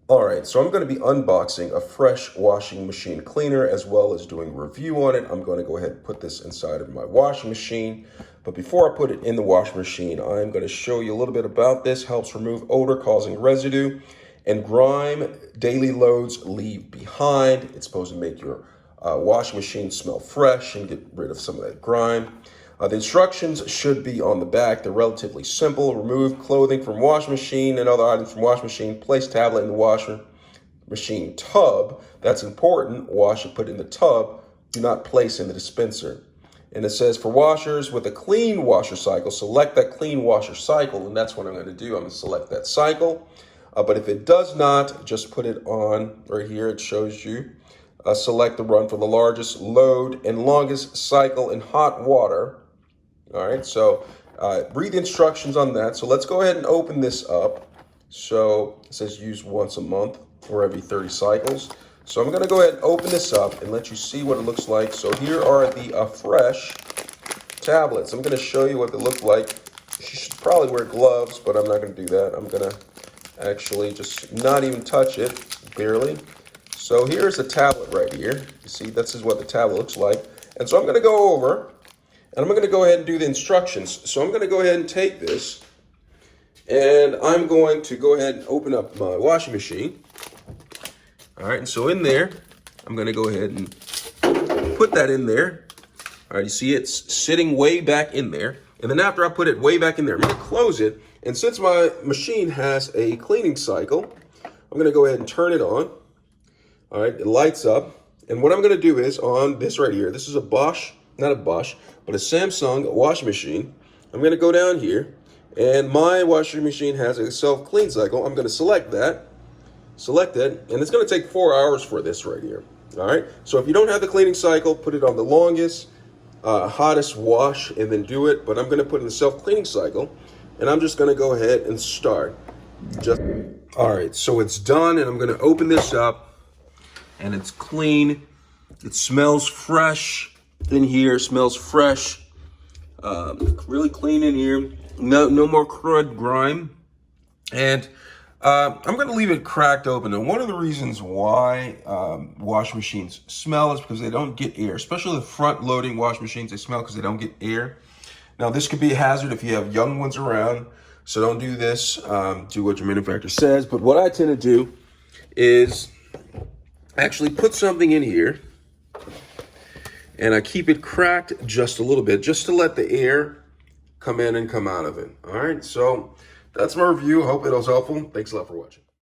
All right, so I'm going to be unboxing Affresh Washing Machine Cleaner as well as doing a review on it. I'm going to go ahead and put this inside of my washing machine. But before I put it in the washing machine, I'm going to show you a little bit about this. Helps remove odor-causing residue and grime daily loads leave behind. It's supposed to make your washing machine smell fresh and get rid of some of that grime. The instructions should be on the back. They're relatively simple. Remove clothing from washing machine and other items from washing machine. Place tablet in the washing machine tub. That's important. Wash it, put it in the tub. Do not place in the dispenser. And it says for washers with a clean washer cycle, select that clean washer cycle. And that's what I'm going to do. I'm going to select that cycle. But if it does not, just put it on right here. It shows you. Select the run for the largest load and longest cycle in hot water. All right, so read the instructions on that. So let's go ahead and open this up. So it says use once a month or every 30 cycles. So I'm gonna go ahead and open this up and let you see what it looks like. So here are the Affresh tablets. I'm gonna show you what they look like. You should probably wear gloves, but I'm not gonna do that. I'm gonna actually just not even touch it, barely. So here's a tablet right here. You see, this is what the tablet looks like. And so I'm gonna go over and I'm going to go ahead and do the instructions. So I'm going to go ahead and take this and I'm going to go ahead and open up my washing machine. All right, and so in there, I'm going to go ahead and put that in there. All right, you see it's sitting way back in there. And then after I put it way back in there, I'm going to close it. And since my machine has a cleaning cycle, I'm going to go ahead and turn it on. All right, it lights up. And what I'm going to do is on this right here, this is a Bosch, not a Bosch, but a Samsung washing machine. I'm going to go down here and my washing machine has a self-clean cycle. I'm going to select that, and it's going to take 4 hours for this right here. All right, so if you don't have the cleaning cycle, put it on the longest, hottest wash and then do it. But I'm going to put in the self-cleaning cycle and I'm just going to go ahead and start. All right, so it's done and I'm going to open this up and it's clean. It smells fresh. In here, smells fresh, really clean in here. No more crud, grime. And I'm going to leave it cracked open. And one of the reasons why washing machines smell is because they don't get air, especially the front-loading washing machines. They smell because they don't get air. Now, this could be a hazard if you have young ones around, so don't do this. Do what your manufacturer says. But what I tend to do is actually put something in here. And I keep it cracked just a little bit, just to let the air come in and come out of it. All right, so that's my review. Hope it was helpful. Thanks a lot for watching.